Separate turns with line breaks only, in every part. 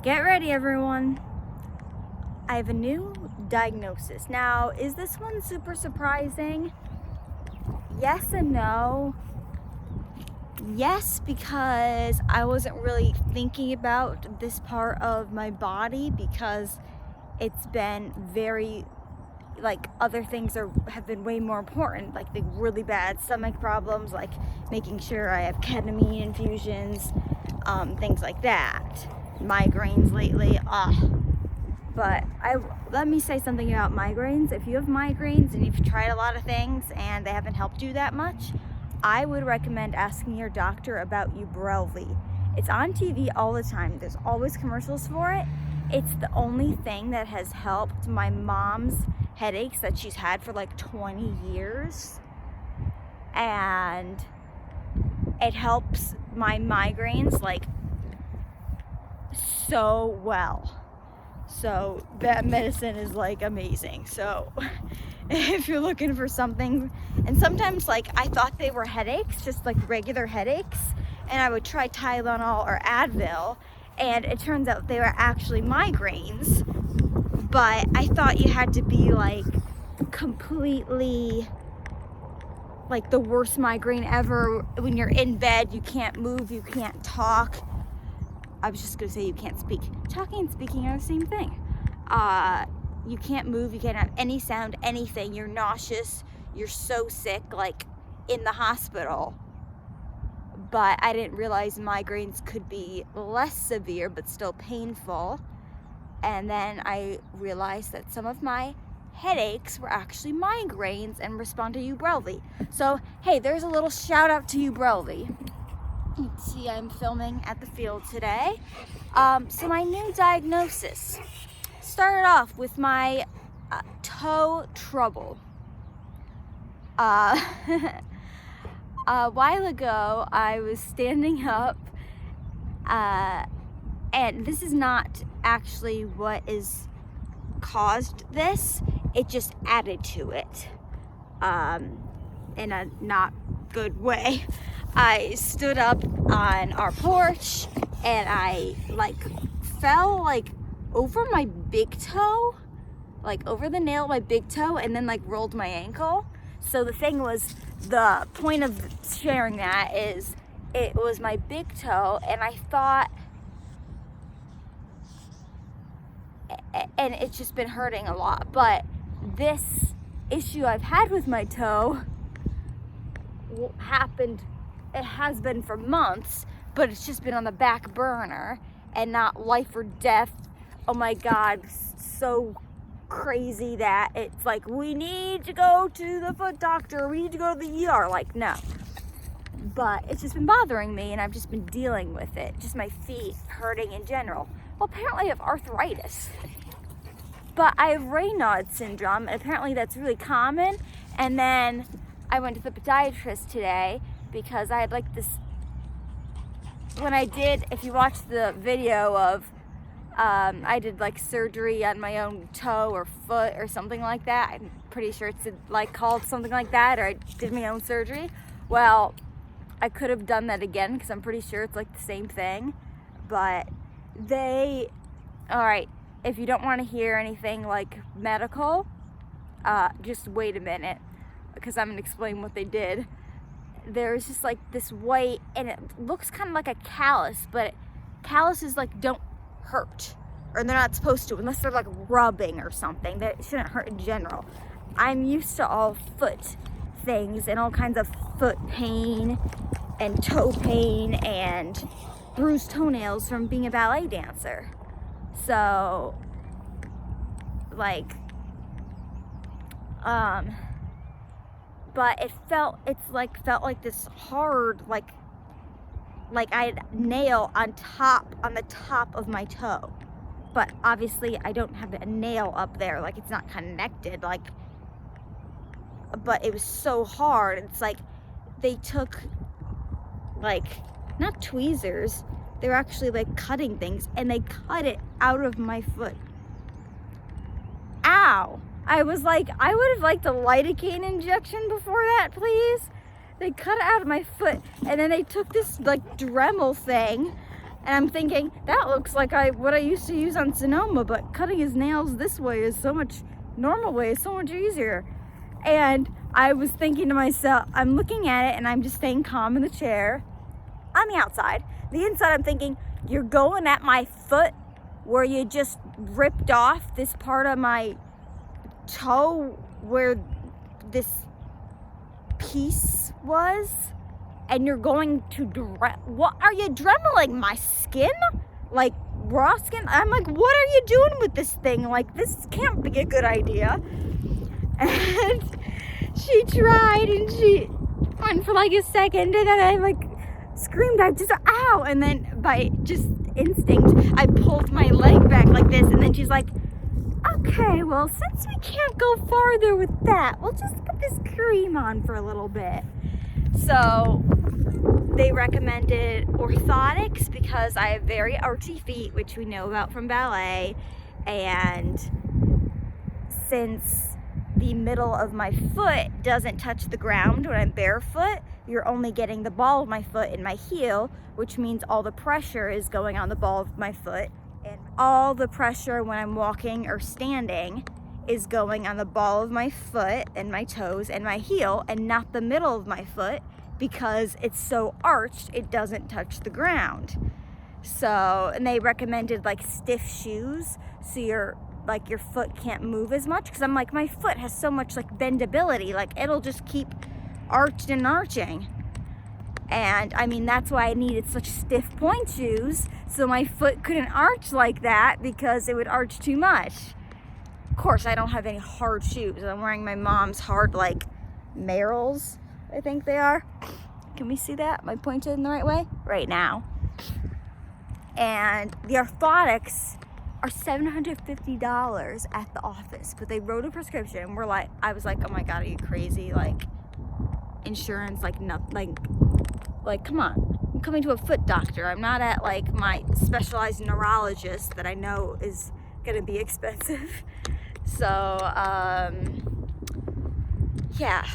Get ready, everyone. I have a new diagnosis. Now, is this one super surprising? Yes and no. Yes, because I wasn't really thinking about this part of my body because it's been very, like, other things have been way more important, like the really bad stomach problems, like making sure I have ketamine infusions, things like that. Migraines lately, but let me say something about migraines. If you have migraines and you've tried a lot of things and they haven't helped you that much, I would recommend asking your doctor about Ubrelvy. It's on TV all the time. There's always commercials for it. It's the only thing that has helped my mom's headaches that she's had for like 20 years. And it helps my migraines like so well. So that medicine is like amazing. So if you're looking for something, and sometimes like I thought they were headaches, just like regular headaches, and I would try Tylenol or Advil, and it turns out they were actually migraines. But I thought you had to be like completely like the worst migraine ever. When you're in bed, you can't move, you can't talk. I was just gonna say you can't speak. Talking and speaking are the same thing. You can't move, you can't have any sound, anything. You're nauseous, you're so sick, like in the hospital. But I didn't realize migraines could be less severe, but still painful. And then I realized that some of my headaches were actually migraines and respond to Ubrelvy. So, hey, there's a little shout out to Ubrelvy. You can see I'm filming at the field today. So my new diagnosis started off with my toe trouble. A while ago, I was standing up, and this is not actually what is caused this. It just added to it in a not good way. I stood up on our porch and I like fell like over my big toe, like over the nail of my big toe, and then like rolled my ankle. So the thing was, the point of sharing that is it was my big toe, and I thought, and it's just been hurting a lot. But this issue I've had with my toe happened, it has been for months, but it's just been on the back burner and not life or death. Oh my God, so crazy that it's like, we need to go to the foot doctor, we need to go to the ER. Like, no. But it's just been bothering me, and I've just been dealing with it. Just my feet hurting in general. Well, apparently I have arthritis. But I have Raynaud's syndrome, and apparently that's really common. And then I went to the podiatrist today because I had like this, when I did, if you watch the video of, I did like surgery on my own toe or foot or something like that. I'm pretty sure it's like called something like that, or I did my own surgery. Well, I could have done that again because I'm pretty sure it's like the same thing. But alright, if you don't want to hear anything like medical, just wait a minute, because I'm going to explain what they did. There's just like this white, and it looks kind of like a callus, but calluses like don't hurt, or they're not supposed to unless they're like rubbing or something. That shouldn't hurt in general. I'm used to all foot things and all kinds of foot pain and toe pain and bruised toenails from being a ballet dancer. So like but it felt like this hard, like I had a nail on the top of my toe. But obviously I don't have a nail up there, like it's not connected, like, but it was so hard. It's like they took like, not tweezers, they were actually like cutting things, and they cut it out of my foot. Ow! I was like, I would have liked a lidocaine injection before that, please. They cut it out of my foot, and then they took this like Dremel thing And I'm thinking, that looks like what I used to use on Sonoma, but cutting his nails this way is so much, normal way is so much easier. And I was thinking to myself, I'm looking at it and I'm just staying calm in the chair on the outside. The inside, I'm thinking, you're going at my foot where you just ripped off this part of my toe where this piece was, and you're going to what are you dremeling my skin, like raw skin? I'm like, what are you doing with this thing? Like, this can't be a good idea. And she tried, and she went for like a second, and then I like screamed, I just, ow, and then by just instinct I pulled my leg back like this, and then she's like, okay, well, since we can't go farther with that, we'll just put this cream on for a little bit. So they recommended orthotics because I have very archy feet, which we know about from ballet, and since the middle of my foot doesn't touch the ground when I'm barefoot, you're only getting the ball of my foot in my heel, which means all the pressure is going on the ball of my foot, and all the pressure when I'm walking or standing is going on the ball of my foot and my toes and my heel, and not the middle of my foot, because it's so arched it doesn't touch the ground. So, and they recommended like stiff shoes so your foot can't move as much, because I'm like, my foot has so much like bendability, like it'll just keep arched and arching. And I mean, that's why I needed such stiff point shoes, so my foot couldn't arch like that because it would arch too much. Of course, I don't have any hard shoes. I'm wearing my mom's hard, like, Merrells, I think they are. Can we see that? Am I pointed in the right way? Right now. And the orthotics are $750 at the office, but they wrote a prescription. I was like, oh my God, are you crazy? Like, insurance, like, come on. I'm coming to a foot doctor. I'm not at like my specialized neurologist that I know is gonna be expensive. So, yeah,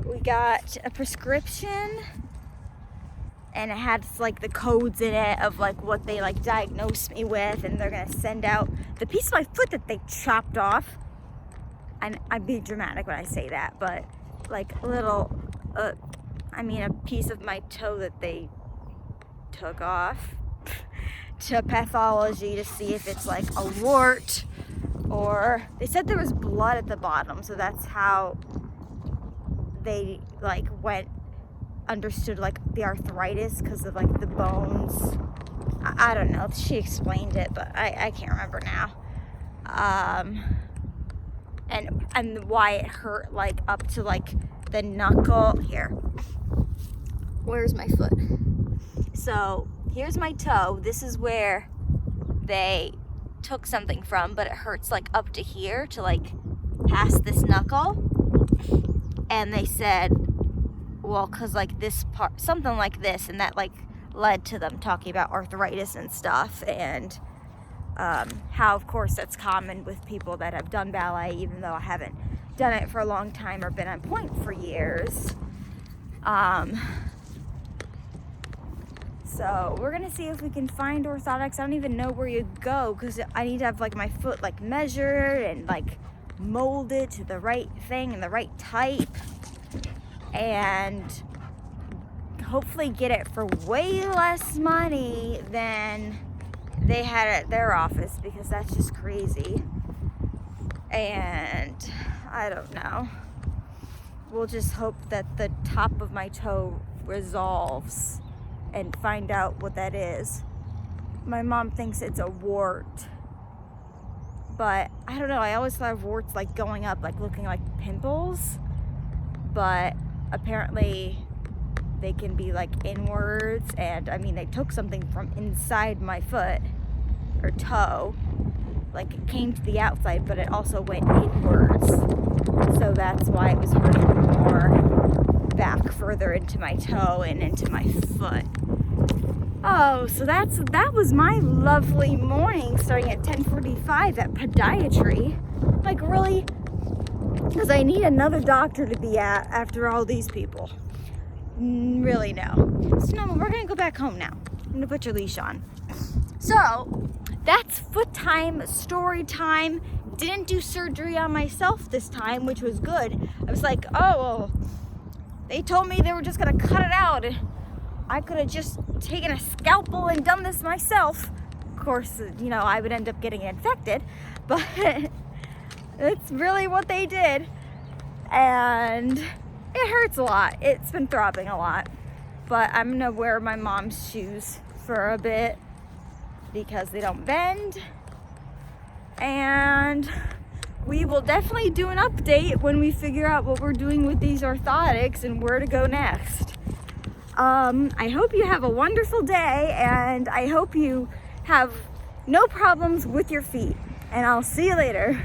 we got a prescription, and it had like the codes in it of like what they like diagnosed me with, and they're gonna send out the piece of my foot that they chopped off. And I'm being dramatic when I say that, but like a little, a piece of my toe that they took off to pathology to see if it's like a wart, or they said there was blood at the bottom, so that's how they like understood like the arthritis, because of like the bones. I don't know, she explained it, but I can't remember now. And why it hurt like up to like the knuckle here. Where's my foot? So here's my toe. This is where they took something from, but it hurts like up to here, to like past this knuckle. And they said, well, cause like this part, something like this, and that like led to them talking about arthritis and stuff, and how of course that's common with people that have done ballet, even though I haven't done it for a long time or been on point for years. So we're gonna see if we can find orthotics. I don't even know where you go, because I need to have like my foot like measured and like molded to the right thing and the right type, and hopefully get it for way less money than they had at their office, because that's just crazy. And I don't know. We'll just hope that the top of my toe resolves and find out what that is. My mom thinks it's a wart, but I don't know. I always thought of warts like going up, like looking like pimples, but apparently they can be like inwards, and I mean, they took something from inside my foot or toe, like it came to the outside, but it also went inwards, so that's why it was hurting more back further into my toe and into my foot. Oh, so that was my lovely morning, starting at 10:45 at podiatry. Like, really? Because I need another doctor to be at after all these people. Really, no. So no, we're gonna go back home now. I'm gonna put your leash on. So that's foot time, story time. Didn't do surgery on myself this time, which was good. I was like, oh, they told me they were just gonna cut it out. I could have just taken a scalpel and done this myself. Of course, you know, I would end up getting infected, but it's really what they did. And it hurts a lot. It's been throbbing a lot. But I'm gonna wear my mom's shoes for a bit because they don't bend. And we will definitely do an update when we figure out what we're doing with these orthotics and where to go next. I hope you have a wonderful day, and I hope you have no problems with your feet. And I'll see you later.